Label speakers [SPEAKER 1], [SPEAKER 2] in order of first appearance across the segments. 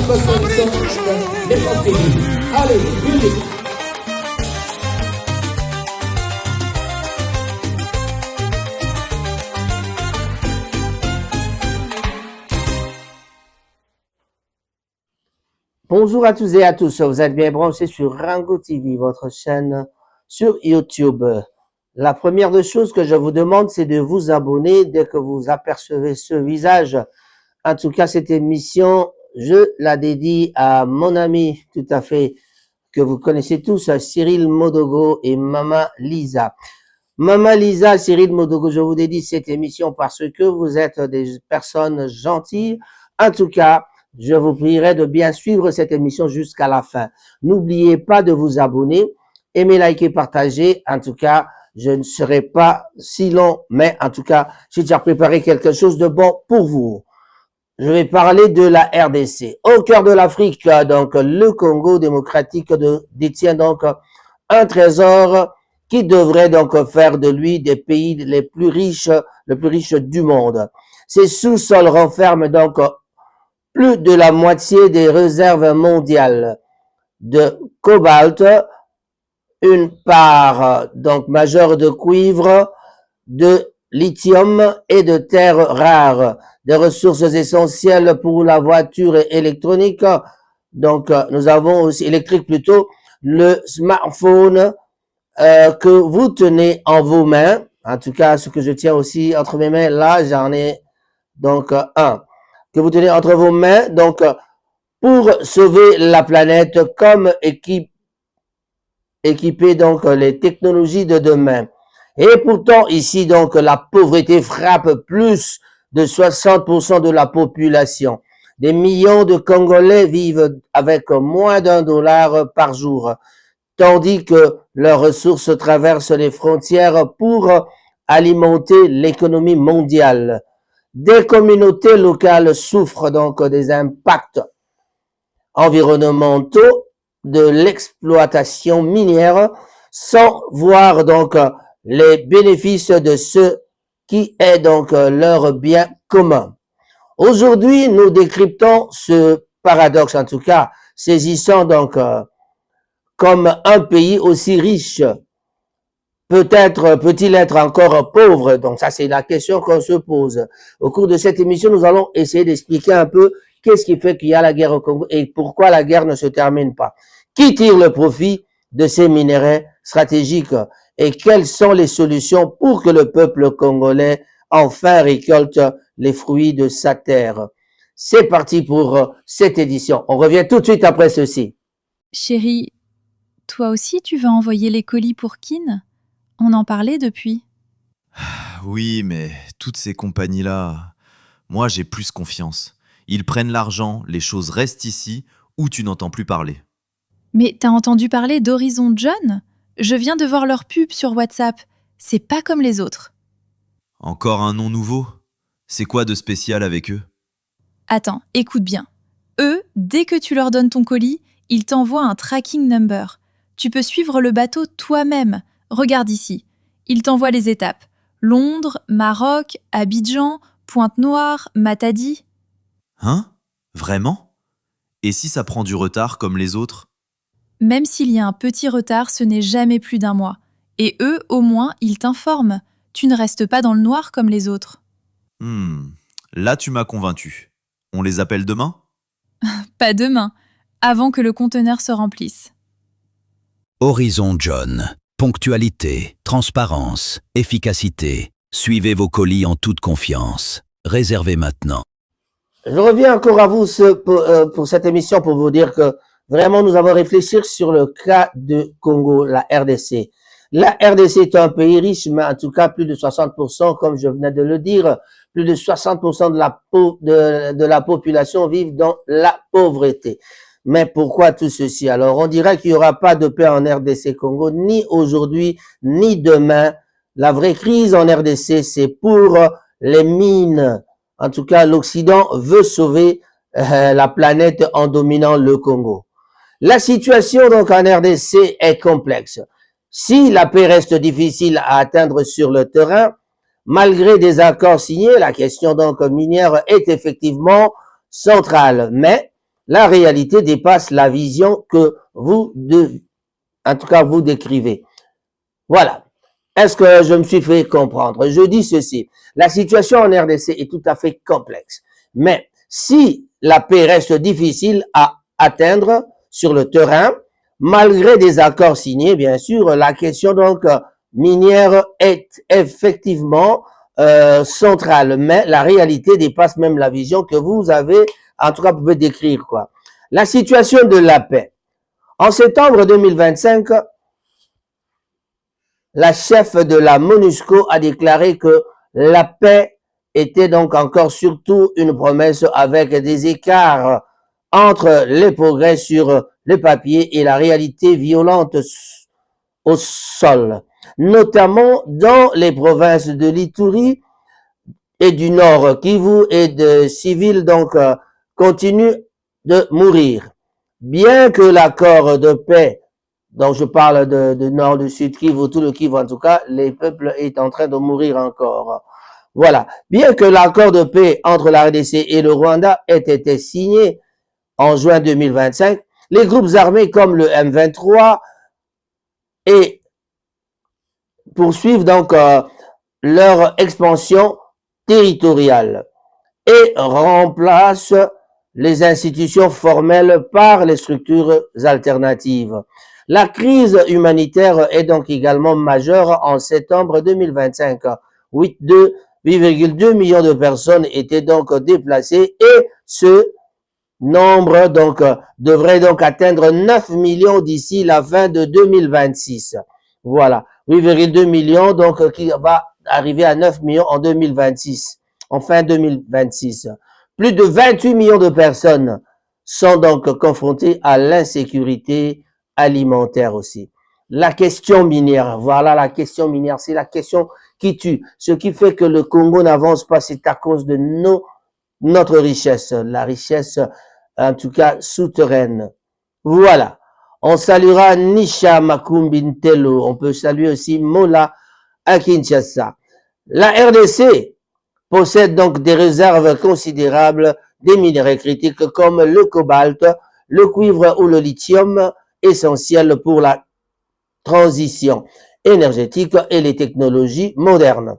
[SPEAKER 1] Allez, musique. Bonjour à tous et à tous, vous êtes bien branchés sur Rango TV, votre chaîne sur YouTube. La première des choses que je vous demande, c'est de vous abonner dès que vous apercevez ce visage. En tout cas, cette émission, je la dédie à mon ami tout à fait, que vous connaissez tous, Cyril Modogo et Mama Lisa. Mama Lisa, Cyril Modogo, je vous dédie cette émission parce que vous êtes des personnes gentilles. En tout cas, je vous prierai de bien suivre cette émission jusqu'à la fin. N'oubliez pas de vous abonner, aimer, liker, partager. En tout cas, je ne serai pas si long, mais en tout cas, j'ai déjà préparé quelque chose de bon pour vous. Je vais parler de la RDC. Au cœur de l'Afrique, donc, le Congo démocratique détient donc un trésor qui devrait donc faire de lui des pays les plus riches, le plus riche du monde. Ces sous-sols renferment donc plus de la moitié des réserves mondiales de cobalt, une part donc majeure de cuivre, de lithium et de terres rares, des ressources essentielles pour la voiture électronique. Donc nous avons aussi électrique plutôt le smartphone que vous tenez en vos mains. En tout cas, ce que je tiens aussi entre mes mains, là j'en ai donc un que vous tenez entre vos mains, donc pour sauver la planète comme équiper donc les technologies de demain. Et pourtant, ici, donc, la pauvreté frappe plus de 60% de la population. Des millions de Congolais vivent avec moins d'$1 par jour, tandis que leurs ressources traversent les frontières pour alimenter l'économie mondiale. Des communautés locales souffrent donc des impacts environnementaux de l'exploitation minière sans voir donc les bénéfices de ce qui est donc leur bien commun. Aujourd'hui, nous décryptons ce paradoxe, en tout cas saisissant donc comme un pays aussi riche peut-il être encore pauvre? Donc ça, c'est la question qu'on se pose. Au cours de cette émission, nous allons essayer d'expliquer un peu qu'est-ce qui fait qu'il y a la guerre au Congo et pourquoi la guerre ne se termine pas. Qui tire le profit de ces minéraux stratégiques et quelles sont les solutions pour que le peuple congolais enfin récolte les fruits de sa terre? C'est parti pour cette édition. On revient tout de suite après ceci.
[SPEAKER 2] Chérie, toi aussi tu vas envoyer les colis pour Kin? On en parlait depuis.
[SPEAKER 3] Oui, mais toutes ces compagnies-là, moi j'ai plus confiance. Ils prennent l'argent, les choses restent ici, ou tu n'entends plus parler.
[SPEAKER 2] Mais t'as entendu parler d'Horizon John? Je viens de voir leur pub sur WhatsApp. C'est pas comme les autres.
[SPEAKER 3] Encore un nom nouveau? C'est quoi de spécial avec eux?
[SPEAKER 2] Attends, écoute bien. Eux, dès que tu leur donnes ton colis, ils t'envoient un tracking number. Tu peux suivre le bateau toi-même. Regarde ici. Ils t'envoient les étapes. Londres, Maroc, Abidjan, Pointe-Noire, Matadi.
[SPEAKER 3] Hein? Vraiment? Et si ça prend du retard comme les autres?
[SPEAKER 2] Même s'il y a un petit retard, ce n'est jamais plus d'1 mois. Et eux, au moins, ils t'informent. Tu ne restes pas dans le noir comme les autres.
[SPEAKER 3] Là, tu m'as convaincu. On les appelle demain?
[SPEAKER 2] Pas demain, avant que le conteneur se remplisse.
[SPEAKER 4] Horizon John. Ponctualité, transparence, efficacité. Suivez vos colis en toute confiance. Réservez maintenant.
[SPEAKER 1] Je reviens encore à vous pour cette émission pour vous dire que vraiment nous avons réfléchi sur le cas de Congo, la RDC. La RDC est un pays riche, mais en tout cas plus de 60%, comme je venais de le dire, plus de 60% de la population vivent dans la pauvreté. Mais pourquoi tout ceci? Alors, on dirait qu'il n'y aura pas de paix en RDC Congo, ni aujourd'hui, ni demain. La vraie crise en RDC, c'est pour les mines. En tout cas, l'Occident veut sauver la planète en dominant le Congo. La situation donc en RDC est complexe. Si la paix reste difficile à atteindre sur le terrain, malgré des accords signés, la question donc minière est effectivement centrale. Mais la réalité dépasse la vision que vous, en tout cas, vous décrivez. Voilà. Est-ce que je me suis fait comprendre? Je dis ceci. La situation en RDC est tout à fait complexe. Mais si la paix reste difficile à atteindre sur le terrain, malgré des accords signés, bien sûr, la question donc minière est effectivement centrale. Mais la réalité dépasse même la vision que vous avez, en tout cas, vous pouvez décrire, quoi. La situation de la paix. En septembre 2025, la chef de la MONUSCO a déclaré que la paix était donc encore surtout une promesse avec des écarts entre les progrès sur le papier et la réalité violente au sol, notamment dans les provinces de l'Ituri et du Nord Kivu et de civils donc continuent de mourir. Bien que l'accord de paix, donc je parle de Nord, du Sud Kivu, tout le Kivu en tout cas, les peuples est en train de mourir encore. Voilà. Bien que l'accord de paix entre la RDC et le Rwanda ait été signé en juin 2025, les groupes armés comme le M23 et poursuivent donc leur expansion territoriale et remplacent les institutions formelles par les structures alternatives. La crise humanitaire est donc également majeure en septembre 2025. 8,2 millions de personnes étaient donc déplacées et ce nombre donc devrait donc atteindre 9 millions d'ici la fin de 2026. Voilà, 8,2 millions donc qui va arriver à 9 millions en 2026, en fin 2026. Plus de 28 millions de personnes sont donc confrontées à l'insécurité alimentaire aussi. La question minière, voilà la question minière, c'est la question qui tue. Ce qui fait que le Congo n'avance pas, c'est à cause de notre richesse, la richesse en tout cas souterraine. Voilà. On saluera Nisha Makumbintelo, on peut saluer aussi Mola à Kinshasa. La RDC possède donc des réserves considérables des minerais critiques comme le cobalt, le cuivre ou le lithium, essentiels pour la transition énergétique et les technologies modernes.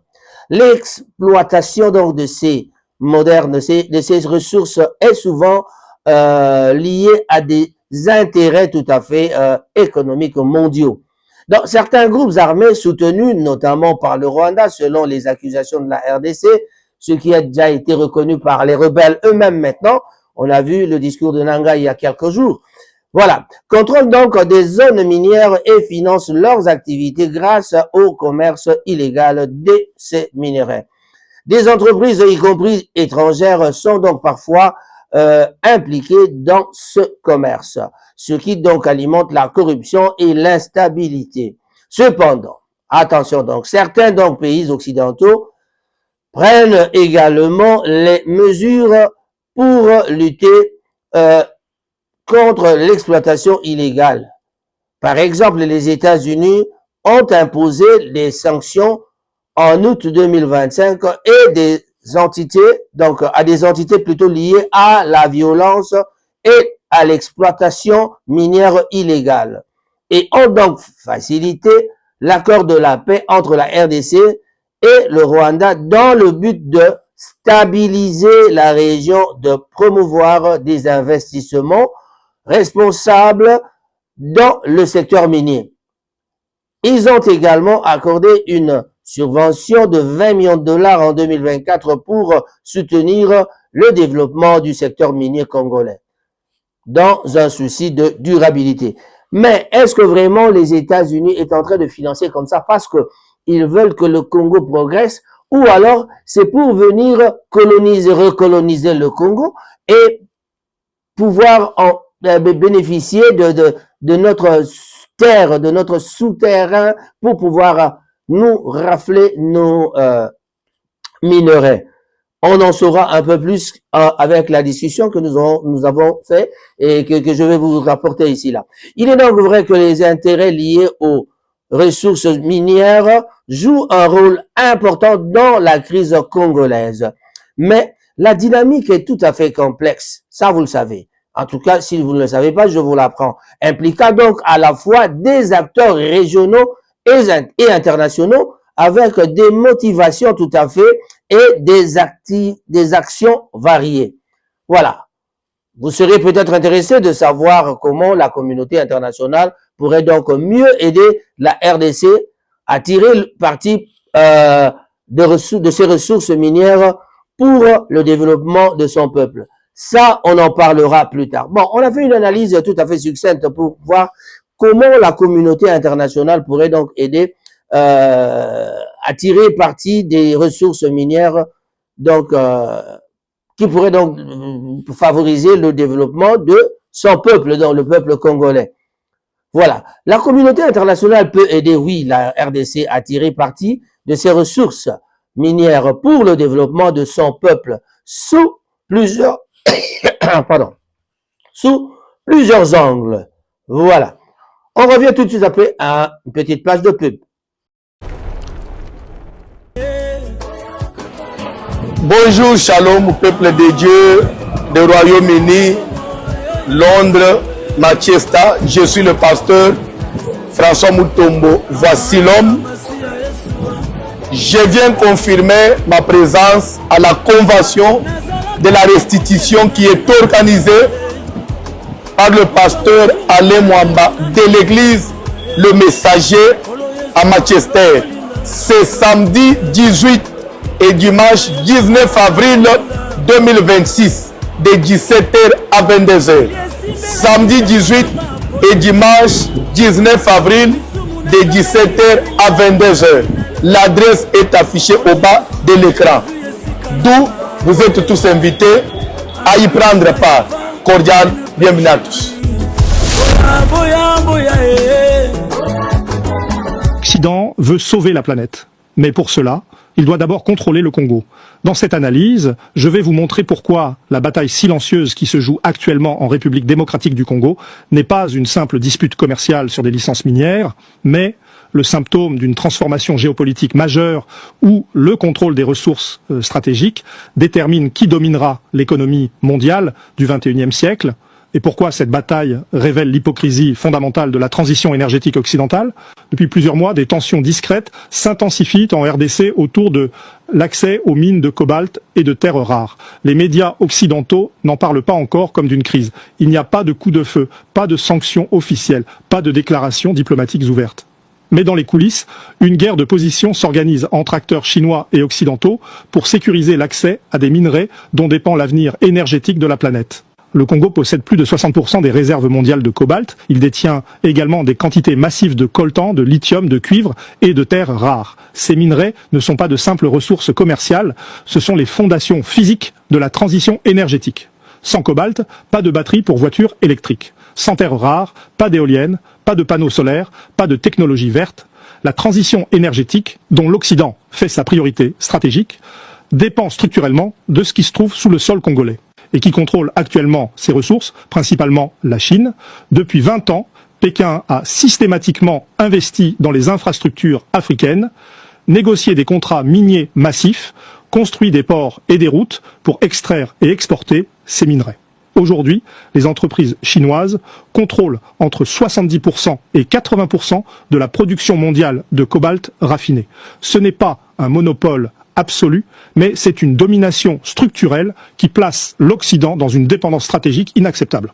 [SPEAKER 1] L'exploitation donc de ces ressources est souvent liée à des intérêts tout à fait économiques mondiaux. Donc, certains groupes armés soutenus notamment par le Rwanda, selon les accusations de la RDC, ce qui a déjà été reconnu par les rebelles eux-mêmes maintenant, on a vu le discours de Nanga il y a quelques jours, voilà, contrôlent donc des zones minières et financent leurs activités grâce au commerce illégal de ces minerais. Des entreprises, y compris étrangères, sont donc parfois impliquées dans ce commerce, ce qui donc alimente la corruption et l'instabilité. Cependant, attention donc, certains donc pays occidentaux prennent également les mesures pour lutter contre l'exploitation illégale. Par exemple, les États-Unis ont imposé des sanctions en août 2025 et des entités, donc à des entités plutôt liées à la violence et à l'exploitation minière illégale, et ont donc facilité l'accord de la paix entre la RDC et le Rwanda dans le but de stabiliser la région, de promouvoir des investissements responsables dans le secteur minier. Ils ont également accordé une subvention de 20 millions de dollars en 2024 pour soutenir le développement du secteur minier congolais dans un souci de durabilité. Mais est-ce que vraiment les États-Unis est en train de financer comme ça parce que ils veulent que le Congo progresse, ou alors c'est pour venir coloniser, recoloniser le Congo et pouvoir en bénéficier de notre terre, de notre souterrain pour pouvoir nous rafler nos minerais. On en saura un peu plus avec la discussion que nous avons fait et que je vais vous rapporter ici là. Il est donc vrai que les intérêts liés aux ressources minières jouent un rôle important dans la crise congolaise. Mais la dynamique est tout à fait complexe, ça vous le savez. En tout cas, si vous ne le savez pas, je vous l'apprends. Impliquant donc à la fois des acteurs régionaux et internationaux avec des motivations tout à fait et des actions variées. Voilà. Vous serez peut-être intéressé de savoir comment la communauté internationale pourrait donc mieux aider la RDC à tirer parti de ses ressources minières pour le développement de son peuple. Ça, on en parlera plus tard. Bon, on a fait une analyse tout à fait succincte pour voir comment la communauté internationale pourrait donc aider à tirer parti des ressources minières, donc qui pourrait donc favoriser le développement de son peuple, donc le peuple congolais. Voilà. La communauté internationale peut aider, oui, la RDC à tirer parti de ses ressources minières pour le développement de son peuple sous plusieurs, sous plusieurs angles. Voilà. On revient tout de suite après à une petite page de pub.
[SPEAKER 5] Bonjour, shalom, peuple de Dieu, du Royaume-Uni, Londres, Manchester. Je suis le pasteur François Mutombo. Voici l'homme. Je viens confirmer ma présence à la convention de la restitution qui est organisée par le pasteur Alain Mwamba de l'église Le Messager à Manchester. C'est samedi 18 et dimanche 19 avril 2026 de 17h à 22h. Samedi 18 et dimanche 19 avril de 17h à 22h. L'adresse est affichée au bas de l'écran. D'où vous êtes tous invités à y prendre part. Cordial, bienvenue à tous.
[SPEAKER 6] L'Occident veut sauver la planète. Mais pour cela, il doit d'abord contrôler le Congo. Dans cette analyse, je vais vous montrer pourquoi la bataille silencieuse qui se joue actuellement en République démocratique du Congo n'est pas une simple dispute commerciale sur des licences minières, mais le symptôme d'une transformation géopolitique majeure où le contrôle des ressources stratégiques détermine qui dominera l'économie mondiale du XXIe siècle, et pourquoi cette bataille révèle l'hypocrisie fondamentale de la transition énergétique occidentale. Depuis plusieurs mois, des tensions discrètes s'intensifient en RDC autour de l'accès aux mines de cobalt et de terres rares. Les médias occidentaux n'en parlent pas encore comme d'une crise. Il n'y a pas de coup de feu, pas de sanctions officielles, pas de déclarations diplomatiques ouvertes. Mais dans les coulisses, une guerre de position s'organise entre acteurs chinois et occidentaux pour sécuriser l'accès à des minerais dont dépend l'avenir énergétique de la planète. Le Congo possède plus de 60% des réserves mondiales de cobalt. Il détient également des quantités massives de coltan, de lithium, de cuivre et de terres rares. Ces minerais ne sont pas de simples ressources commerciales, ce sont les fondations physiques de la transition énergétique. Sans cobalt, pas de batterie pour voitures électriques. Sans terres rares, pas d'éoliennes, pas de panneaux solaires, pas de technologie verte. La transition énergétique, dont l'Occident fait sa priorité stratégique, dépend structurellement de ce qui se trouve sous le sol congolais et qui contrôle actuellement ces ressources, principalement la Chine. Depuis 20 ans, Pékin a systématiquement investi dans les infrastructures africaines, négocié des contrats miniers massifs, construit des ports et des routes pour extraire et exporter ces minerais. Aujourd'hui, les entreprises chinoises contrôlent entre 70% et 80% de la production mondiale de cobalt raffiné. Ce n'est pas un monopole absolu, mais c'est une domination structurelle qui place l'Occident dans une dépendance stratégique inacceptable.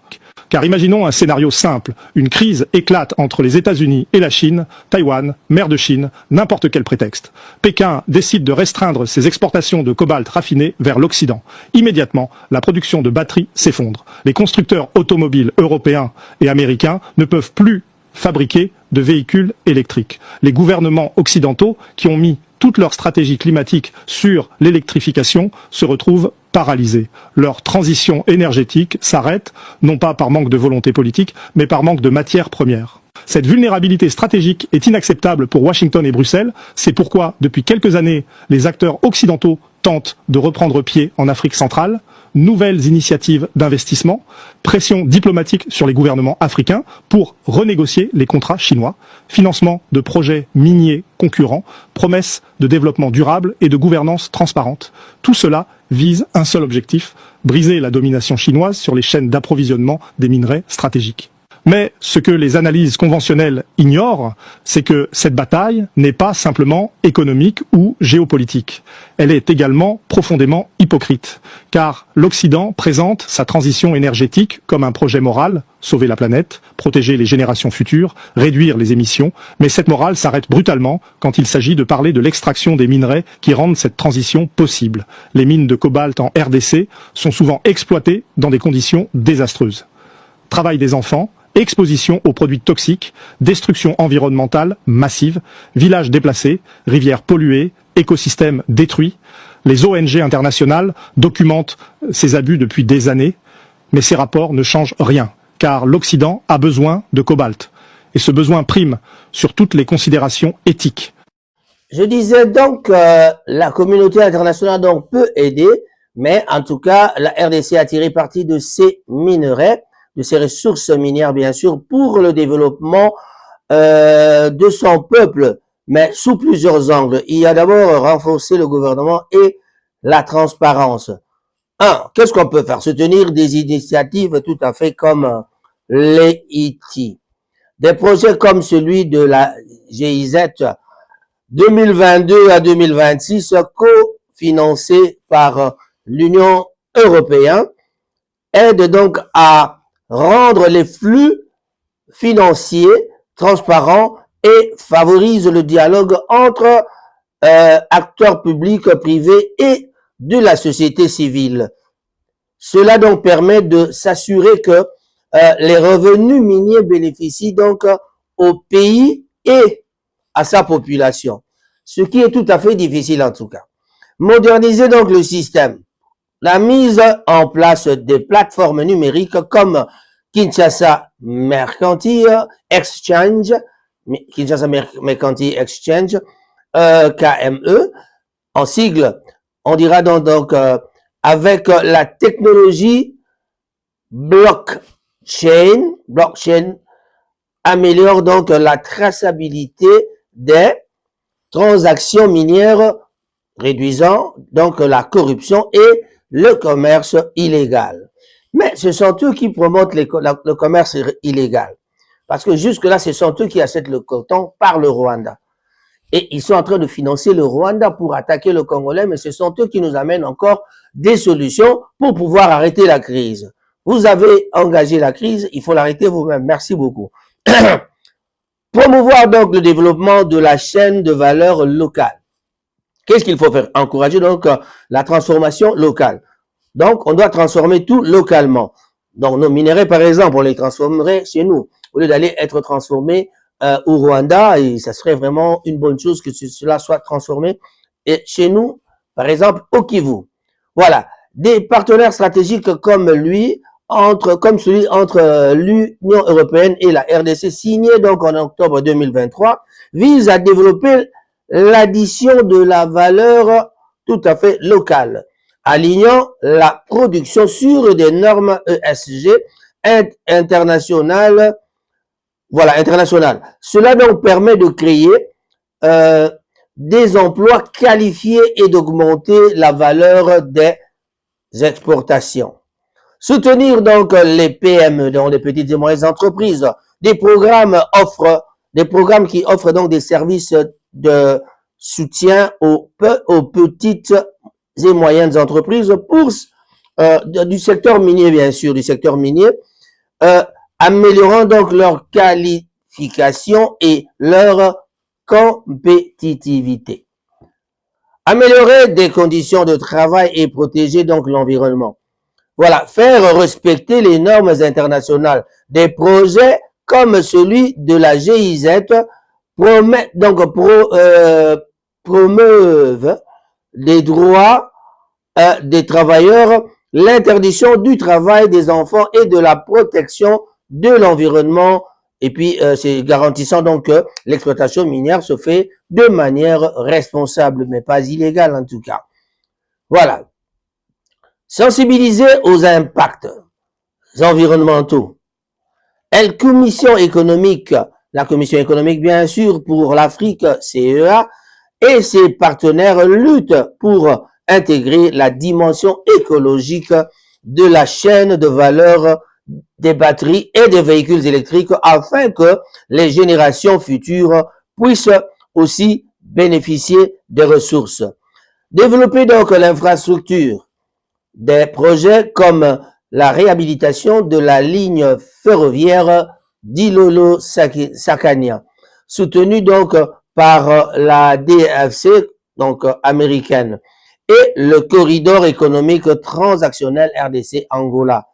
[SPEAKER 6] Car imaginons un scénario simple, une crise éclate entre les États-Unis et la Chine, Taïwan, mer de Chine, n'importe quel prétexte. Pékin décide de restreindre ses exportations de cobalt raffiné vers l'Occident. Immédiatement, la production de batteries s'effondre. Les constructeurs automobiles européens et américains ne peuvent plus fabriquer de véhicules électriques. Les gouvernements occidentaux qui ont mis toute leur stratégie climatique sur l'électrification se retrouvent paralysés. Leur transition énergétique s'arrête, non pas par manque de volonté politique, mais par manque de matières premières. Cette vulnérabilité stratégique est inacceptable pour Washington et Bruxelles. C'est pourquoi, depuis quelques années, les acteurs occidentaux tentent de reprendre pied en Afrique centrale. nouvelles initiatives d'investissement, pression diplomatique sur les gouvernements africains pour renégocier les contrats chinois, financement de projets miniers concurrents, promesses de développement durable et de gouvernance transparente. Tout cela vise un seul objectif, briser la domination chinoise sur les chaînes d'approvisionnement des minerais stratégiques. Mais ce que les analyses conventionnelles ignorent, c'est que cette bataille n'est pas simplement économique ou géopolitique. Elle est également profondément hypocrite, car l'Occident présente sa transition énergétique comme un projet moral, sauver la planète, protéger les générations futures, réduire les émissions, mais cette morale s'arrête brutalement quand il s'agit de parler de l'extraction des minerais qui rendent cette transition possible. Les mines de cobalt en RDC sont souvent exploitées dans des conditions désastreuses. Travail des enfants, exposition aux produits toxiques, destruction environnementale massive, villages déplacés, rivières polluées, écosystèmes détruits. Les ONG internationales documentent ces abus depuis des années, mais ces rapports ne changent rien, car l'Occident a besoin de cobalt. Et ce besoin prime sur toutes les considérations éthiques.
[SPEAKER 1] Je disais donc que la communauté internationale donc peut aider, mais en tout cas, la RDC a tiré parti de ces minerais, de ces ressources minières, bien sûr, pour le développement de son peuple, mais sous plusieurs angles. Il y a d'abord renforcer le gouvernement et la transparence. Qu'est-ce qu'on peut faire? Soutenir des initiatives tout à fait comme les IT. Des projets comme celui de la GIZ 2022 à 2026, cofinancé par l'Union européenne, aide donc à rendre les flux financiers transparents et favorise le dialogue entre acteurs publics, privés et de la société civile. Cela donc permet de s'assurer que les revenus miniers bénéficient donc au pays et à sa population, ce qui est tout à fait difficile en tout cas. Moderniser donc le système. La mise en place des plateformes numériques comme Kinshasa Mercantile Exchange, KME, en sigle, on dira donc avec la technologie blockchain améliore donc la traçabilité des transactions minières, réduisant donc la corruption et le commerce illégal. Mais ce sont eux qui promotent le commerce illégal. Parce que jusque-là, ce sont eux qui achètent le coton par le Rwanda. Et ils sont en train de financer le Rwanda pour attaquer le Congolais, mais ce sont eux qui nous amènent encore des solutions pour pouvoir arrêter la crise. Vous avez engagé la crise, il faut l'arrêter vous-même. Merci beaucoup. Promouvoir donc le développement de la chaîne de valeur locale. Qu'est-ce qu'il faut faire? Encourager donc la transformation locale. Donc, on doit transformer tout localement. Donc, nos minerais, par exemple, on les transformerait chez nous. Au lieu d'aller être transformés au Rwanda, et ça serait vraiment une bonne chose que cela soit transformé et chez nous, par exemple, au Kivu. Voilà. Des partenaires stratégiques comme celui entre l'Union européenne et la RDC, signé donc en octobre 2023, vise à développer l'addition de la valeur tout à fait locale, alignant la production sur des normes ESG internationales. Voilà, internationales. Cela donc permet de créer des emplois qualifiés et d'augmenter la valeur des exportations. Soutenir donc les PME, donc les petites et moyennes entreprises, des programmes qui offrent donc des services de soutien aux petites et moyennes entreprises du secteur minier, bien sûr, du secteur minier, améliorant donc leur qualification et leur compétitivité. Améliorer des conditions de travail et protéger donc l'environnement. Voilà, faire respecter les normes internationales. Des projets comme celui de la GIZ promeuvent les droits des travailleurs, l'interdiction du travail des enfants et de la protection de l'environnement. Et puis, c'est garantissant donc que l'exploitation minière se fait de manière responsable, mais pas illégale en tout cas. Voilà. Sensibiliser aux impacts environnementaux. La commission économique bien sûr pour l'Afrique, CEA, et ses partenaires luttent pour intégrer la dimension écologique de la chaîne de valeur des batteries et des véhicules électriques afin que les générations futures puissent aussi bénéficier des ressources. Développer donc l'infrastructure, des projets comme la réhabilitation de la ligne ferroviaire d'Ilolo-Sakania, soutenue donc par la DFC, donc américaine, et le corridor économique transactionnel RDC-Angola.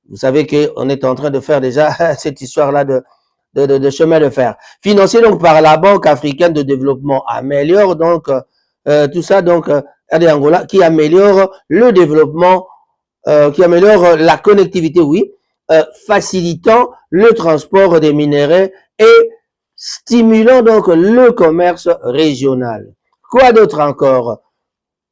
[SPEAKER 1] Vous savez qu'on est en train de faire déjà cette histoire-là de chemin de fer. Financé donc par la Banque africaine de développement, améliore donc tout ça, donc RD Angola, qui améliore le développement, qui améliore la connectivité, oui, facilitant le transport des minéraux et stimulant donc le commerce régional. Quoi d'autre encore?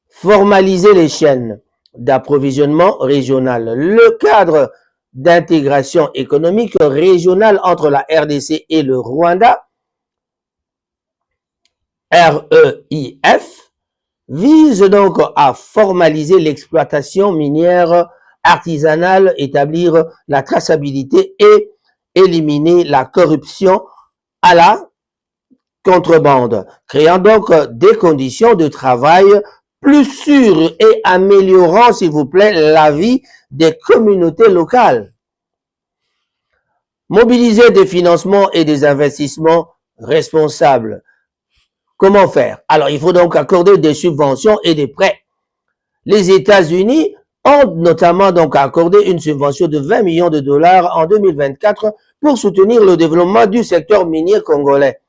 [SPEAKER 1] Formaliser les chaînes d'approvisionnement régional. Le cadre d'intégration économique régionale entre la RDC et le Rwanda, REIF, vise donc à formaliser l'exploitation minière artisanale, établir la traçabilité et éliminer la corruption à la contrebande, créant donc des conditions de travail plus sûres et améliorant, s'il vous plaît, la vie des communautés locales. Mobiliser des financements et des investissements responsables. Comment faire? Alors, il faut donc accorder des subventions et des prêts. Les États-Unis ont notamment donc accordé une subvention de 20 millions de dollars en 2024 pour soutenir le développement du secteur minier congolais,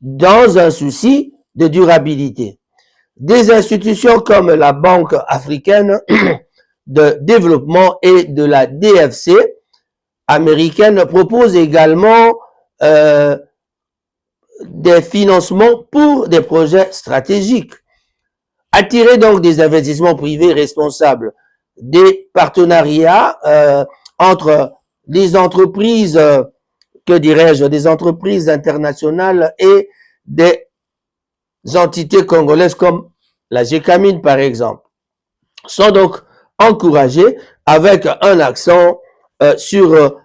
[SPEAKER 1] dans un souci de durabilité. Des institutions comme la Banque africaine de développement et de la DFC américaine proposent également des financements pour des projets stratégiques. Attirer donc des investissements privés responsables, des partenariats entre des entreprises, des entreprises internationales et des entités congolaises comme la GECAMINE par exemple, sont donc encouragés avec un accent sur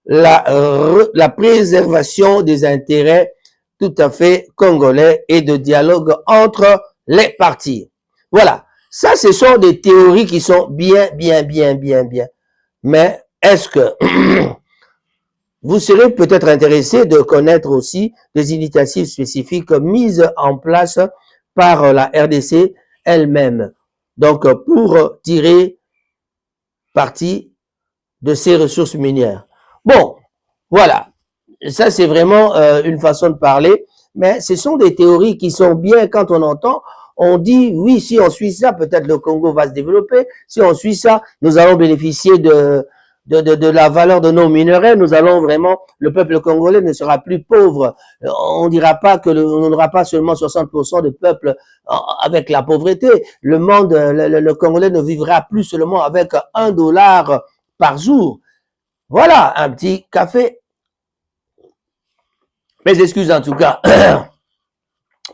[SPEAKER 1] la préservation des intérêts tout à fait congolais et de dialogue entre les parties. Voilà, ça ce sont des théories qui sont bien. Mais est-ce que vous serez peut-être intéressé de connaître aussi des initiatives spécifiques mises en place par la RDC elle-même, donc pour tirer parti de ces ressources minières. Bon, voilà, ça c'est vraiment une façon de parler, mais ce sont des théories qui sont bien quand on entend. On dit, oui, si on suit ça, peut-être le Congo va se développer. Si on suit ça, nous allons bénéficier de la valeur de nos minerais. Nous allons vraiment, le peuple congolais ne sera plus pauvre. On dira pas que on n'aura pas seulement 60% de peuple avec la pauvreté. Le monde, le Congolais ne vivra plus seulement avec $1 par jour. Voilà, un petit café. Mes excuses en tout cas.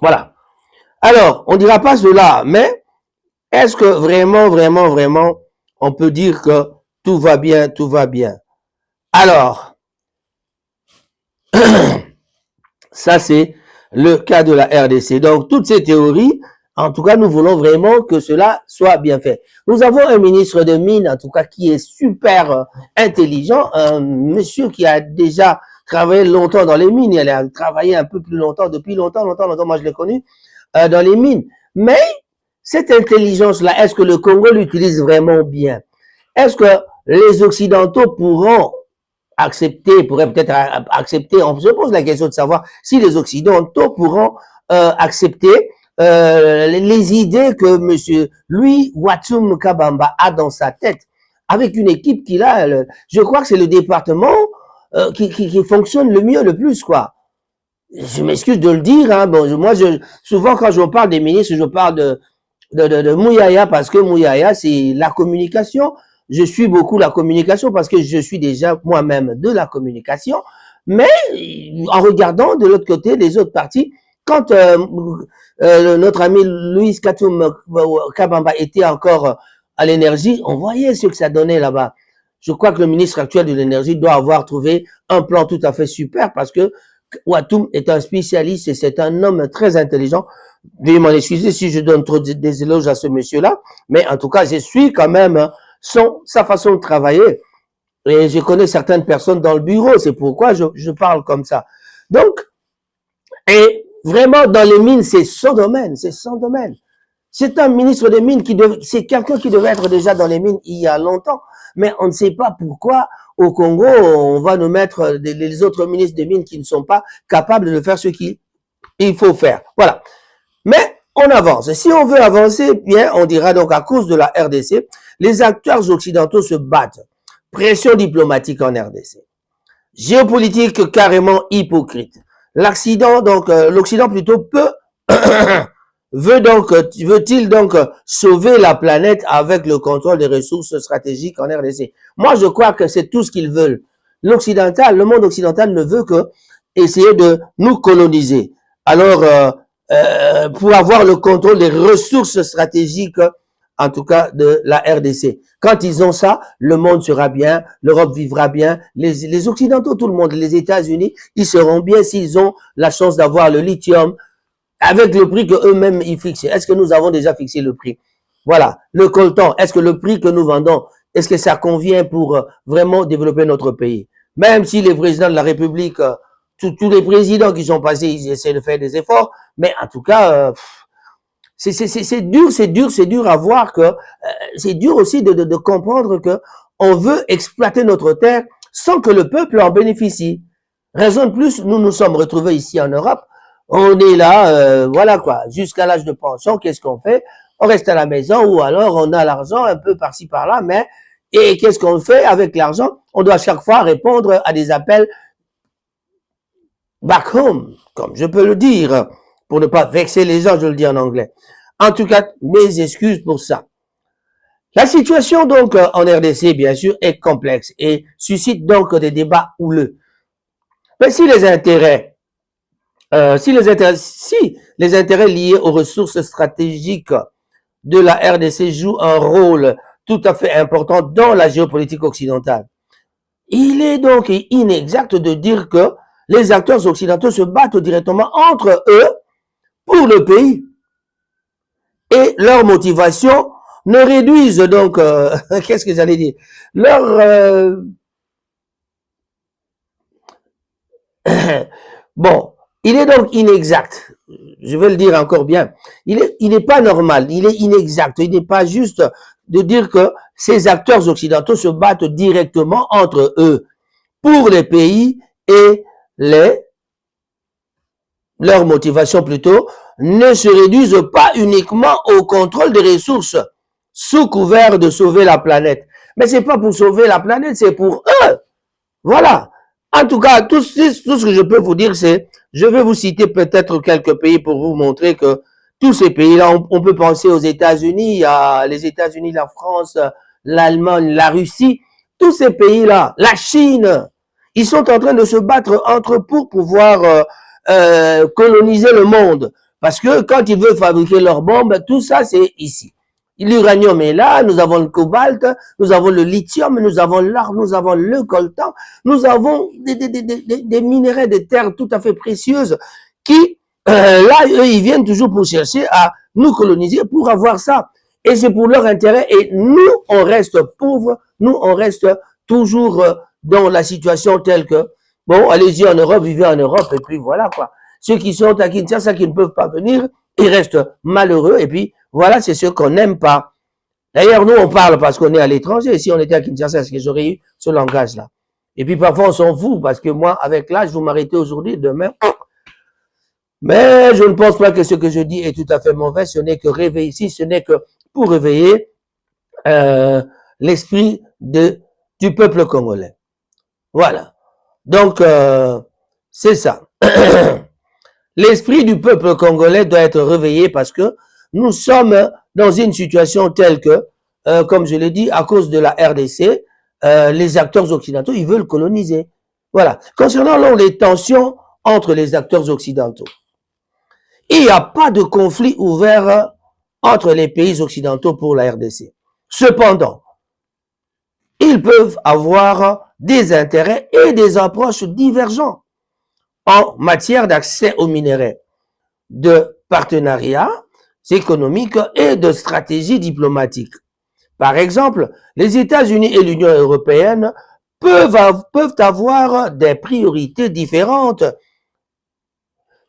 [SPEAKER 1] Voilà. Alors, on dira pas cela, mais est-ce que vraiment, on peut dire que tout va bien? Alors, ça c'est le cas de la RDC. Donc, toutes ces théories, en tout cas, nous voulons vraiment que cela soit bien fait. Nous avons un ministre de Mines, en tout cas, qui est super intelligent, un monsieur qui a déjà travaillé longtemps dans les mines. Il a travaillé un peu plus longtemps, depuis longtemps, moi je l'ai connu, dans les mines. Mais cette intelligence-là, est-ce que le Congo l'utilise vraiment bien? Est-ce que les Occidentaux pourront pourraient peut-être accepter, on se pose la question de savoir si les Occidentaux pourront accepter les idées que monsieur Louis Watum Kabamba a dans sa tête, avec une équipe qu'il a, je crois que c'est le département qui fonctionne le mieux, le plus, quoi. Je m'excuse de le dire, hein. Bon, souvent quand je parle des ministres, je parle de Mouyaya, parce que Mouyaya, c'est la communication. Je suis beaucoup la communication parce que je suis déjà moi-même de la communication. Mais en regardant de l'autre côté les autres partis, quand notre ami Louis Katoum Kabamba était encore à l'énergie, on voyait ce que ça donnait là-bas. Je crois que le ministre actuel de l'énergie doit avoir trouvé un plan tout à fait super parce que Watoum est un spécialiste et c'est un homme très intelligent. Veuillez m'en excuser si je donne trop des éloges à ce monsieur-là, mais en tout cas, je suis quand même sa façon de travailler. Et je connais certaines personnes dans le bureau, c'est pourquoi je parle comme ça. Donc, et vraiment, dans les mines, c'est son domaine, c'est son domaine. C'est un ministre des mines c'est quelqu'un qui devait être déjà dans les mines il y a longtemps, mais on ne sait pas pourquoi au Congo, on va nous mettre les autres ministres des mines qui ne sont pas capables de faire ce qu'il faut faire. Voilà. Mais on avance. Si on veut avancer, bien, on dira donc à cause de la RDC, les acteurs occidentaux se battent. Pression diplomatique en RDC. Géopolitique carrément hypocrite. L'Occident plutôt veut-il donc sauver la planète avec le contrôle des ressources stratégiques en RDC? Moi, je crois que c'est tout ce qu'ils veulent. Le monde occidental ne veut que essayer de nous coloniser. Alors, pour avoir le contrôle des ressources stratégiques, en tout cas de la RDC. Quand ils ont ça, le monde sera bien, l'Europe vivra bien, les Occidentaux, tout le monde, les États-Unis, ils seront bien s'ils ont la chance d'avoir le lithium avec le prix que eux-mêmes ils fixent. Est-ce que nous avons déjà fixé le prix? Voilà. Le coltan, est-ce que le prix que nous vendons, est-ce que ça convient pour vraiment développer notre pays? Même si les présidents de la République, tous les présidents qui sont passés, ils essaient de faire des efforts, mais en tout cas, c'est dur à voir que c'est dur aussi de comprendre que on veut exploiter notre terre sans que le peuple en bénéficie. Raison de plus, nous nous sommes retrouvés ici en Europe. On est là, voilà quoi, jusqu'à l'âge de pension. Qu'est-ce qu'on fait? On reste à la maison ou alors on a l'argent un peu par-ci par-là, mais et qu'est-ce qu'on fait avec l'argent? On doit chaque fois répondre à des appels back home, comme je peux le dire. Pour ne pas vexer les gens, je le dis en anglais. En tout cas, mes excuses pour ça. La situation donc en RDC, bien sûr, est complexe et suscite donc des débats houleux. Mais si les intérêts liés aux ressources stratégiques de la RDC jouent un rôle tout à fait important dans la géopolitique occidentale, il est donc inexact de dire que les acteurs occidentaux se battent directement entre eux pour le pays. Et leur motivation ne réduisent donc, qu'est-ce que j'allais dire, bon, il est donc inexact, je vais le dire encore bien, il n'est pas normal, il est inexact, il n'est pas juste de dire que ces acteurs occidentaux se battent directement entre eux pour les pays et leur motivation plutôt, ne se réduisent pas uniquement au contrôle des ressources sous couvert de sauver la planète. Mais c'est pas pour sauver la planète, c'est pour eux. Voilà. En tout cas, tout ce que je peux vous dire, c'est, je vais vous citer peut-être quelques pays pour vous montrer que tous ces pays-là, on peut penser aux États-Unis, les États-Unis, la France, l'Allemagne, la Russie, tous ces pays-là, la Chine, ils sont en train de se battre entre eux pour pouvoir coloniser le monde. Parce que quand ils veulent fabriquer leurs bombes, tout ça, c'est ici. L'uranium est là, nous avons le cobalt, nous avons le lithium, nous avons l'or, nous avons le coltan, nous avons des minerais de terre tout à fait précieuses qui, là, eux, ils viennent toujours pour chercher à nous coloniser pour avoir ça. Et c'est pour leur intérêt. Et nous, on reste pauvres, nous, on reste toujours dans la situation telle que, bon, allez-y en Europe, vivez en Europe, et puis voilà quoi. Ceux qui sont à Kinshasa, qui ne peuvent pas venir, ils restent malheureux, et puis voilà, c'est ceux qu'on n'aime pas. D'ailleurs, nous, on parle parce qu'on est à l'étranger. Si on était à Kinshasa, est-ce que j'aurais eu ce langage-là? Et puis parfois, on s'en fout, parce que moi, avec l'âge, vous m'arrêtez aujourd'hui, demain. Mais je ne pense pas que ce que je dis est tout à fait mauvais. Ce n'est que réveiller ici, ce n'est que pour réveiller l'esprit du peuple congolais. Voilà. Donc, c'est ça. L'esprit du peuple congolais doit être réveillé parce que nous sommes dans une situation telle que, comme je l'ai dit, à cause de la RDC, les acteurs occidentaux, ils veulent coloniser. Voilà. Concernant donc, les tensions entre les acteurs occidentaux, il n'y a pas de conflit ouvert entre les pays occidentaux pour la RDC. Cependant, ils peuvent avoir des intérêts et des approches divergents en matière d'accès aux minerais, de partenariats économiques et de stratégie diplomatique. Par exemple, les États-Unis et l'Union européenne peuvent avoir des priorités différentes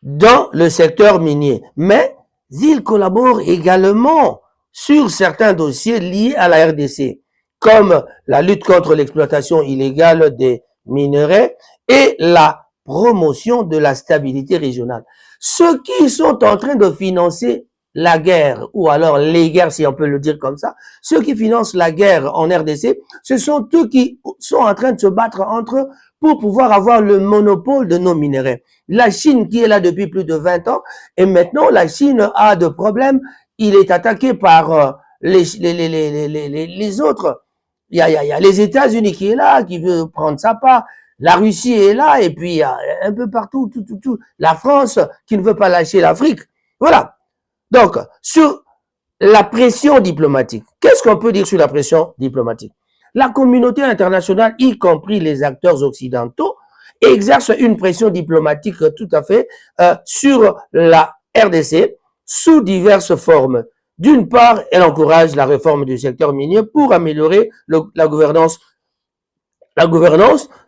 [SPEAKER 1] dans le secteur minier, mais ils collaborent également sur certains dossiers liés à la RDC, comme la lutte contre l'exploitation illégale des minerais et la promotion de la stabilité régionale. Ceux qui sont en train de financer la guerre, ou alors les guerres, si on peut le dire comme ça, ceux qui financent la guerre en RDC, ce sont eux qui sont en train de se battre entre eux pour pouvoir avoir le monopole de nos minerais. La Chine qui est là depuis plus de 20 ans, et maintenant la Chine a de problèmes, il est attaqué par les autres. Il y a les États-Unis qui est là, qui veut prendre sa part. La Russie est là, et puis il y a un peu partout, tout. La France qui ne veut pas lâcher l'Afrique. Voilà. Donc, sur la pression diplomatique, qu'est-ce qu'on peut dire sur la pression diplomatique? La communauté internationale, y compris les acteurs occidentaux, exerce une pression diplomatique tout à fait sur la RDC sous diverses formes. D'une part, elle encourage la réforme du secteur minier pour améliorer la gouvernance,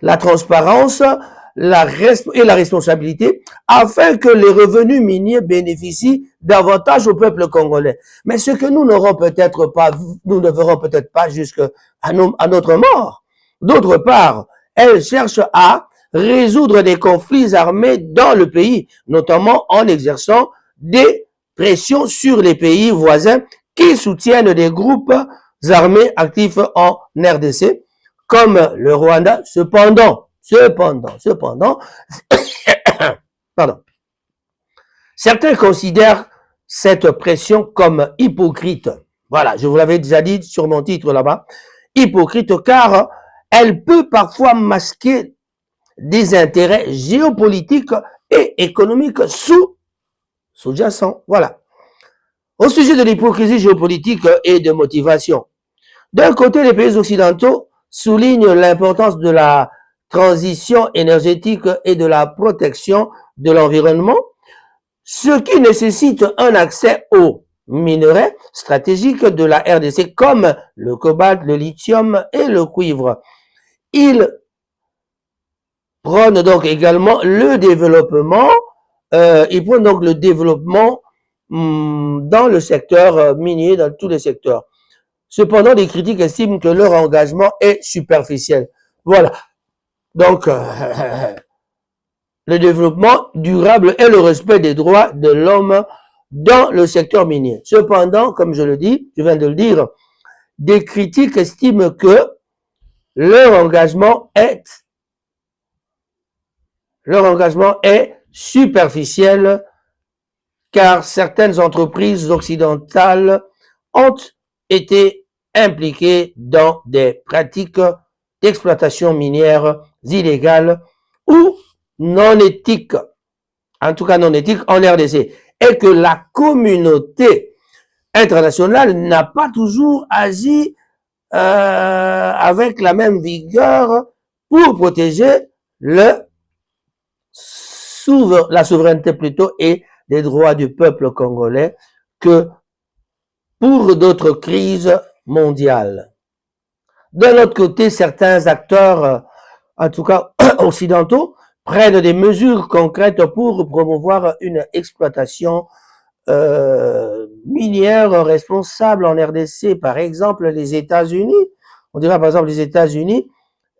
[SPEAKER 1] la transparence et la responsabilité afin que les revenus miniers bénéficient davantage au peuple congolais. Mais ce que nous n'aurons peut-être pas, nous ne verrons peut-être pas jusqu'à notre mort. D'autre part, elle cherche à résoudre des conflits armés dans le pays, notamment en exerçant des pressions sur les pays voisins qui soutiennent des groupes armés actifs en RDC, comme le Rwanda. Cependant, pardon, certains considèrent cette pression comme hypocrite. Voilà, je vous l'avais déjà dit sur mon titre là-bas. Hypocrite car elle peut parfois masquer des intérêts géopolitiques et économiques sous-jacents. Voilà. Au sujet de l'hypocrisie géopolitique et de motivation, d'un côté, les pays occidentaux soulignent l'importance de la transition énergétique et de la protection de l'environnement, ce qui nécessite un accès aux minerais stratégiques de la RDC comme le cobalt, le lithium et le cuivre. Ils prônent donc également le développement, dans le secteur minier, dans tous les secteurs. Cependant, les critiques estiment que leur engagement est superficiel. Voilà. Donc, le développement durable et le respect des droits de l'homme dans le secteur minier. Cependant, comme je viens de le dire, des critiques estiment que leur engagement est superficiel car certaines entreprises occidentales ont été impliquées dans des pratiques d'exploitation minière illégale ou non éthique, en tout cas non éthique en RDC, et que la communauté internationale n'a pas toujours agi avec la même vigueur pour protéger la souveraineté plutôt et des droits du peuple congolais que pour d'autres crises mondiales. D'un autre côté, certains acteurs, en tout cas occidentaux, prennent des mesures concrètes pour promouvoir une exploitation minière responsable en RDC. Par exemple, les États-Unis, on dirait par exemple les États-Unis,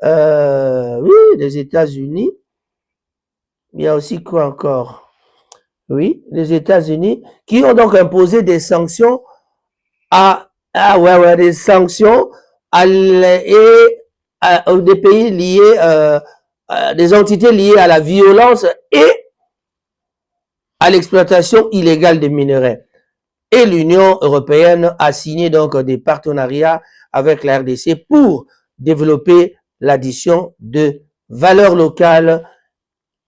[SPEAKER 1] les États-Unis, il y a aussi quoi encore? Oui, les États-Unis qui ont donc imposé des sanctions des sanctions des pays liés, des entités liées à la violence et à l'exploitation illégale des minerais. Et l'Union européenne a signé donc des partenariats avec la RDC pour développer l'addition de valeurs locales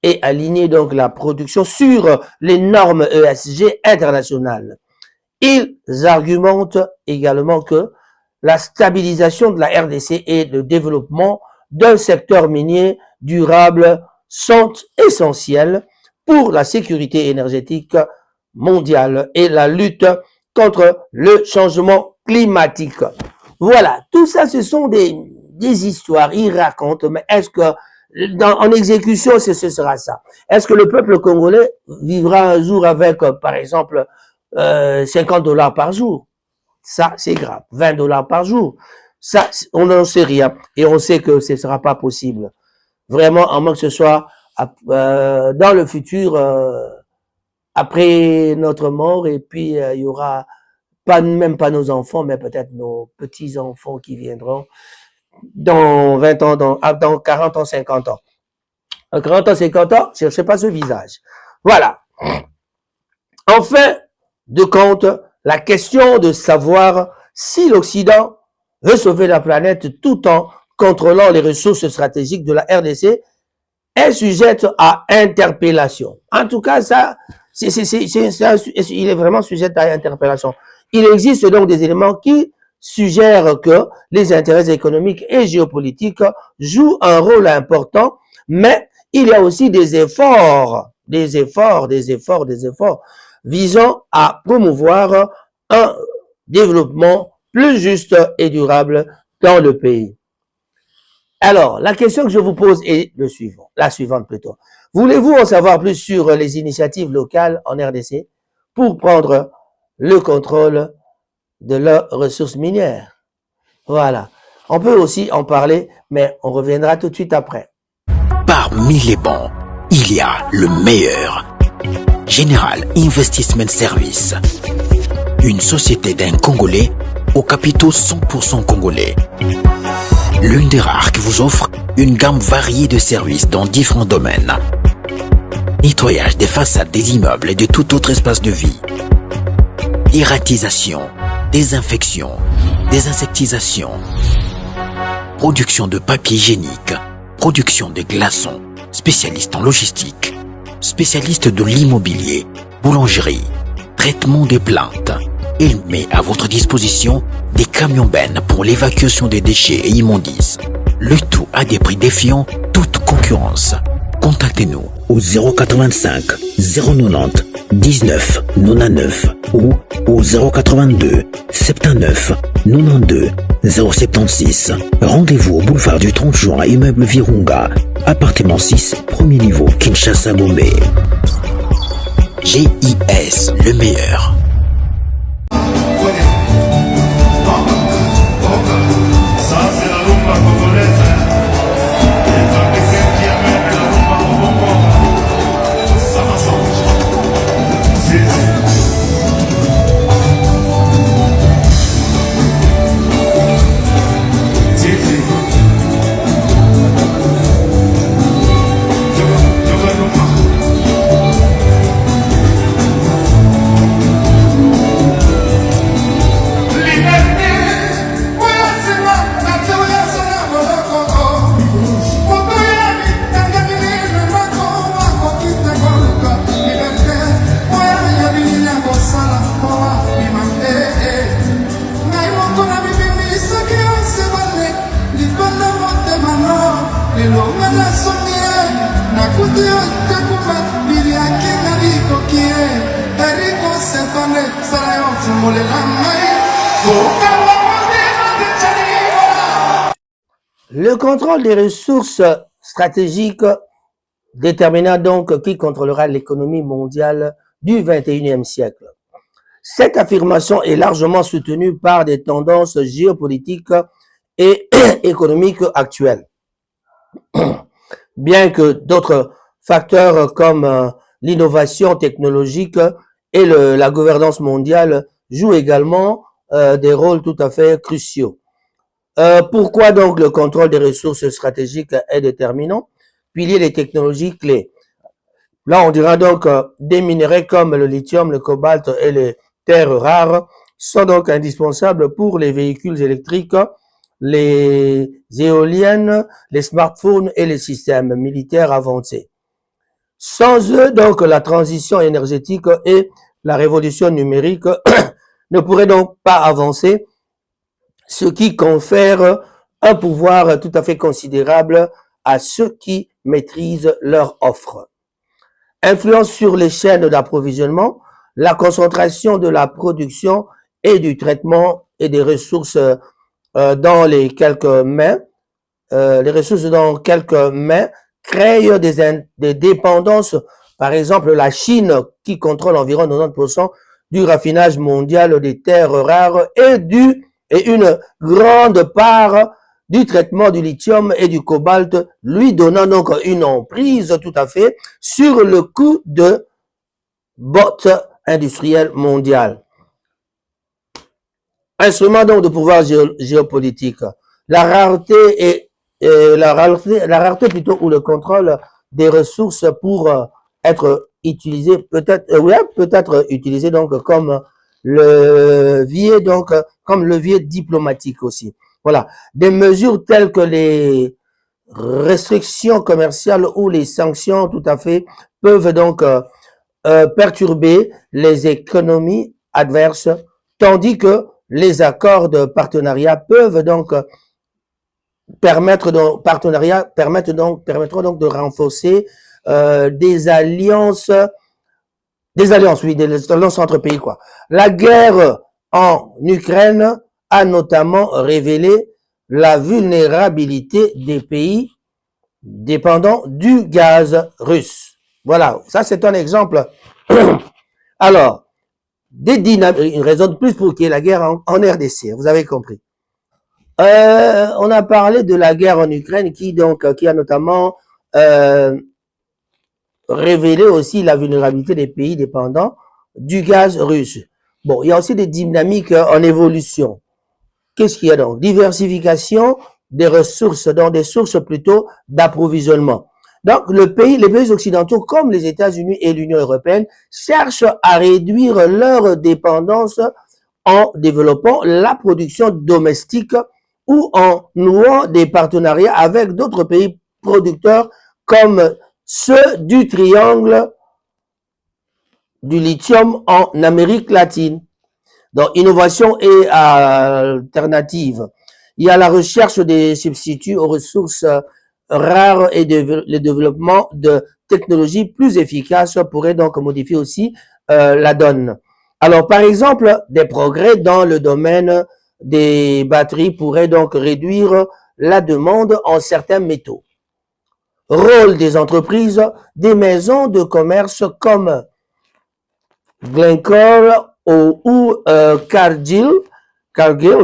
[SPEAKER 1] et aligner donc la production sur les normes ESG internationales. Ils argumentent également que la stabilisation de la RDC et le développement d'un secteur minier durable sont essentiels pour la sécurité énergétique mondiale et la lutte contre le changement climatique. Voilà, tout ça, ce sont des histoires, ils racontent, mais est-ce que en exécution, ce sera ça? Est-ce que le peuple congolais vivra un jour avec, par exemple, 50 $ par jour? Ça, c'est grave. 20 $ par jour. Ça, on n'en sait rien. Et on sait que ce ne sera pas possible. Vraiment, à moins que ce soit dans le futur, après notre mort, et puis il y aura même pas nos enfants, mais peut-être nos petits-enfants qui viendront dans 20 ans, dans 40 ans, 50 ans. 40 ans, 50 ans, je ne sais pas ce visage. Voilà. En fin de compte, la question de savoir si l'Occident veut sauver la planète tout en contrôlant les ressources stratégiques de la RDC est sujette à interpellation. En tout cas, ça, il est vraiment sujet à interpellation. Il existe donc des éléments qui suggèrent que les intérêts économiques et géopolitiques jouent un rôle important, mais il y a aussi des efforts visant à promouvoir un développement plus juste et durable dans le pays. Alors, la question que je vous pose est la suivante plutôt. Voulez-vous en savoir plus sur les initiatives locales en RDC pour prendre le contrôle de leurs ressources minières? Voilà. On peut aussi en parler, mais on reviendra tout de suite après.
[SPEAKER 7] Parmi les bons, il y a le meilleur. General Investment Service. Une société d'un Congolais aux capitaux 100% congolais. L'une des rares qui vous offre une gamme variée de services dans différents domaines. Nettoyage des façades des immeubles et de tout autre espace de vie. Irratisation, désinfection, désinsectisation. Production de papier hygiénique, production de glaçons, spécialiste en logistique, spécialiste de l'immobilier, boulangerie, traitement des plaintes. Il met à votre disposition des camions-bennes pour l'évacuation des déchets et immondices. Le tout à des prix défiant toute concurrence. Contactez-nous au 085 090 19 99 ou au 082 79 92 076. Rendez-vous au boulevard du 30 juin, immeuble Virunga, appartement 6, premier niveau, Kinshasa, Gombe. GIS, le meilleur.
[SPEAKER 1] Le contrôle des ressources stratégiques déterminera donc qui contrôlera l'économie mondiale du XXIe siècle. Cette affirmation est largement soutenue par des tendances géopolitiques et économiques actuelles. Bien que d'autres facteurs comme l'innovation technologique et la gouvernance mondiale jouent également des rôles tout à fait cruciaux. Pourquoi donc le contrôle des ressources stratégiques est déterminant? Pilier des technologies clés. Là, on dira donc des minerais comme le lithium, le cobalt et les terres rares sont donc indispensables pour les véhicules électriques, les éoliennes, les smartphones et les systèmes militaires avancés. Sans eux, donc, la transition énergétique et la révolution numérique ne pourraient donc pas avancer, ce qui confère un pouvoir tout à fait considérable à ceux qui maîtrisent leur offre. Influence sur les chaînes d'approvisionnement, la concentration de la production et du traitement et des ressources dans les quelques mains, créent des dépendances. Par exemple, la Chine qui contrôle environ 90% du raffinage mondial des terres rares et une grande part du traitement du lithium et du cobalt, lui donnant donc une emprise tout à fait sur le coût de botte industrielle mondiale. Instrument donc de pouvoir géopolitique. La rareté plutôt ou le contrôle des ressources pour être utilisé peut-être utilisé donc comme levier diplomatique aussi. Voilà, des mesures telles que les restrictions commerciales ou les sanctions tout à fait peuvent donc perturber les économies adverses, tandis que les accords de partenariat peuvent donc permettront donc de renforcer des alliances entre pays, quoi. La guerre en Ukraine a notamment révélé la vulnérabilité des pays dépendants du gaz russe. Voilà, ça c'est un exemple. Alors, une raison de plus pour qu'il y ait la guerre en RDC, vous avez compris. On a parlé de la guerre en Ukraine qui a notamment révélé aussi la vulnérabilité des pays dépendants du gaz russe. Bon, il y a aussi des dynamiques en évolution. Qu'est-ce qu'il y a donc? Diversification des ressources, dans des sources plutôt d'approvisionnement. Donc, les pays occidentaux, comme les États-Unis et l'Union européenne, cherchent à réduire leur dépendance en développant la production domestique ou en nouant des partenariats avec d'autres pays producteurs comme ceux du triangle du lithium en Amérique latine. Donc, innovation et alternative. Il y a la recherche des substituts aux ressources rares et le développement de technologies plus efficaces pourrait donc modifier aussi la donne. Alors, par exemple, des progrès dans le domaine des batteries pourraient donc réduire la demande en certains métaux. Rôle des entreprises, des maisons de commerce comme Glencore ou Cargill,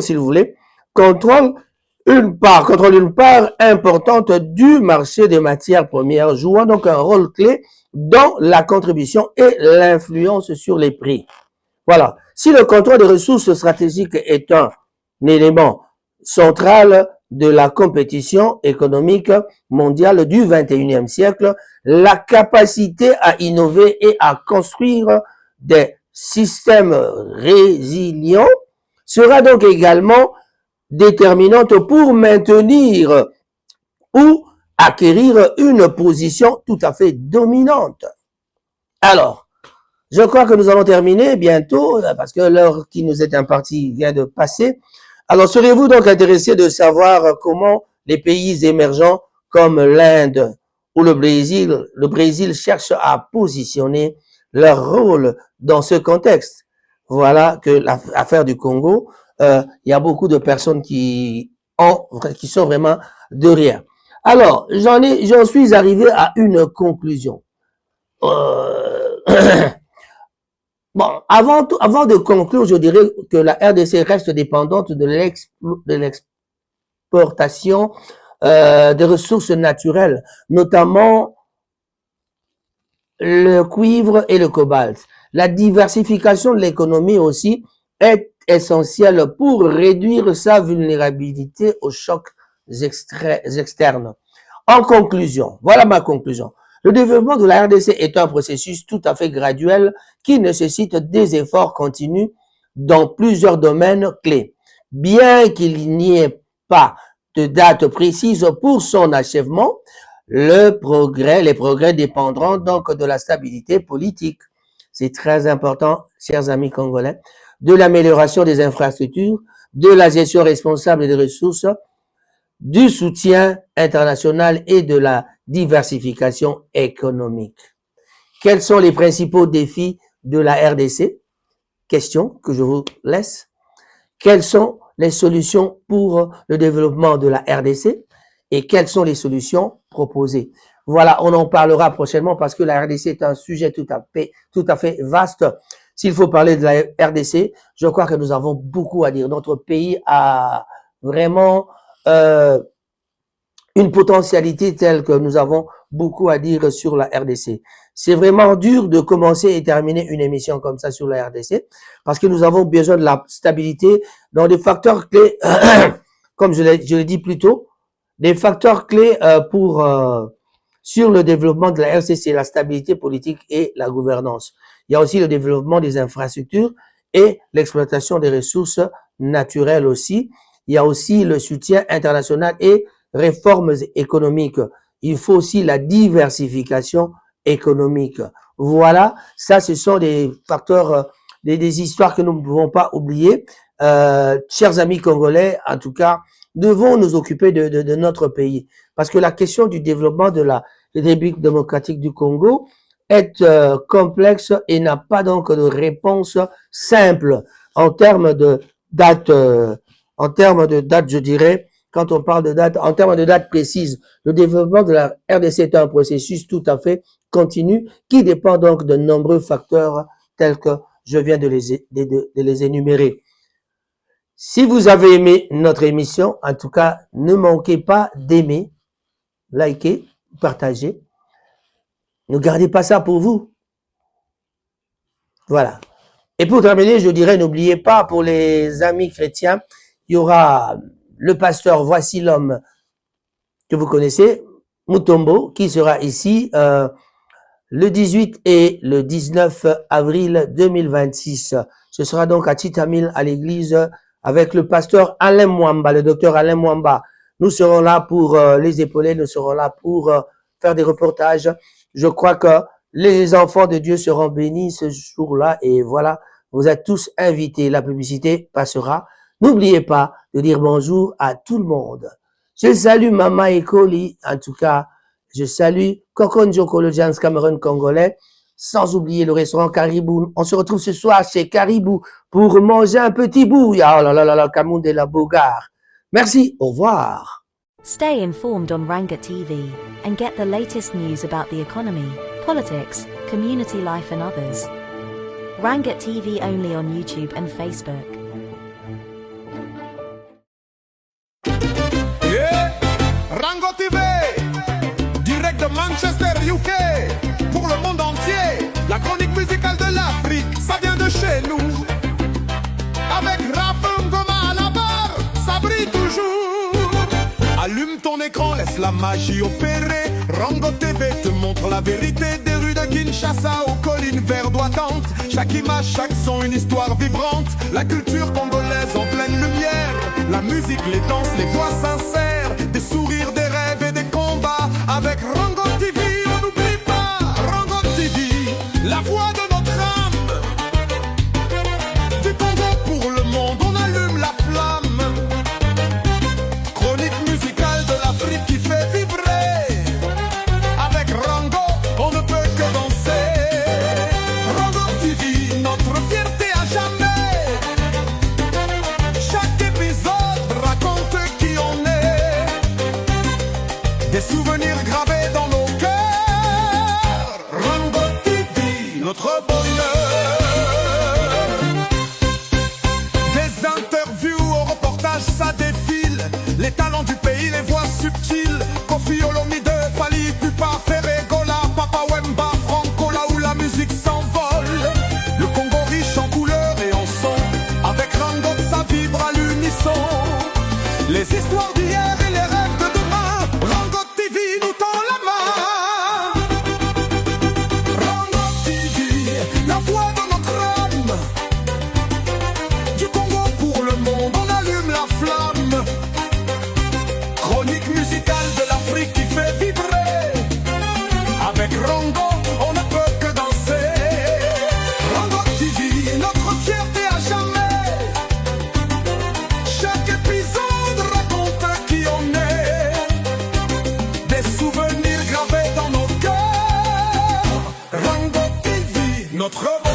[SPEAKER 1] si vous voulez, contrôle une part importante du marché des matières premières, jouant donc un rôle clé dans la contribution et l'influence sur les prix. Voilà. Si le contrôle des ressources stratégiques est un élément central de la compétition économique mondiale du XXIe siècle, la capacité à innover et à construire des systèmes résilients sera donc également déterminante pour maintenir ou acquérir une position tout à fait dominante. Alors, je crois que nous allons terminer bientôt parce que l'heure qui nous est impartie vient de passer. Alors, serez-vous donc intéressé de savoir comment les pays émergents comme l'Inde ou le Brésil cherchent à positionner leur rôle dans ce contexte? Voilà que l'affaire du Congo, il y a beaucoup de personnes qui sont vraiment derrière. Alors, j'en suis arrivé à une conclusion. Bon, avant de conclure, je dirais que la RDC reste dépendante de l'exportation des ressources naturelles, notamment le cuivre et le cobalt. La diversification de l'économie aussi est essentielle pour réduire sa vulnérabilité aux chocs externes. En conclusion, voilà ma conclusion. Le développement de la RDC est un processus tout à fait graduel qui nécessite des efforts continus dans plusieurs domaines clés. Bien qu'il n'y ait pas de date précise pour son achèvement, les progrès dépendront donc de la stabilité politique. C'est très important, chers amis congolais, de l'amélioration des infrastructures, de la gestion responsable des ressources, du soutien international et de la diversification économique. Quels sont les principaux défis de la RDC? Question que je vous laisse. Quelles sont les solutions pour le développement de la RDC et quelles sont les solutions proposées? Voilà, on en parlera prochainement parce que la RDC est un sujet tout à fait vaste. S'il faut parler de la RDC, je crois que nous avons beaucoup à dire. Notre pays a vraiment une potentialité telle que nous avons beaucoup à dire sur la RDC. C'est vraiment dur de commencer et terminer une émission comme ça sur la RDC parce que nous avons besoin de la stabilité dans des facteurs clés, comme je l'ai dit plus tôt, des facteurs clés sur le développement de la RDC, c'est la stabilité politique et la gouvernance. Il y a aussi le développement des infrastructures et l'exploitation des ressources naturelles aussi. Il y a aussi le soutien international et réformes économiques. Il faut aussi la diversification économique. Voilà, ça ce sont des facteurs, des histoires que nous ne pouvons pas oublier. Chers amis congolais, en tout cas, devons nous occuper de notre pays. Parce que la question du développement de la République démocratique du Congo est complexe et n'a pas donc de réponse simple en termes de date, je dirais, quand on parle de date, en termes de date précise. Le développement de la RDC est un processus tout à fait continu qui dépend donc de nombreux facteurs tels que je viens de les énumérer. Si vous avez aimé notre émission, en tout cas, ne manquez pas d'aimer, liker, partager. Ne gardez pas ça pour vous. Voilà. Et pour terminer, je dirais, n'oubliez pas, pour les amis chrétiens, il y aura le pasteur Voici l'homme que vous connaissez, Mutombo, qui sera ici le 18 et le 19 avril 2026. Ce sera donc à Titamil, à l'église, avec le pasteur Alain Mwamba, le docteur Alain Mwamba. Nous serons là pour les épauler, nous serons là pour faire des reportages. Je crois que les enfants de Dieu seront bénis ce jour-là et voilà, vous êtes tous invités. La publicité passera. N'oubliez pas de dire bonjour à tout le monde. Je salue Mama Ekoli, en tout cas, je salue Kokonjo Kolojans Cameroun congolais, sans oublier le restaurant Caribou. On se retrouve ce soir chez Caribou pour manger un petit bout. Oh là là là là, Camoun de la Bogare. Merci, au revoir.
[SPEAKER 8] Stay informed on Ranga TV and get the latest news about the economy, politics, community life and others. Ranga TV only on YouTube and Facebook.
[SPEAKER 9] Yeah. Rango TV, direct de Manchester, UK, pour le monde entier. La chronique musicale de l'Afrique, ça vient de chez nous. Avec Raph Ngoma à la barre, ça brille toujours. Allume ton écran, laisse la magie opérer. Rango TV te montre la vérité des rues de Kinshasa aux collines verdoyantes. Chaque image, chaque son, une histoire vibrante. La culture congolaise en pleine lumière. La musique, les danses, les voix sincères. Des sourires, des rêves et des combats. Avec Rango TV, on n'oublie pas. Rango TV, la voix de notre âme. Du Congo pour le monde, on allume la flamme. Chronique musicale de l'Afrique qui fait vibrer. Avec Rango, on ne peut que danser. Rango TV, notre fierté à jamais. Chaque épisode raconte qui on est. Des souvenirs gravés dans nos Notre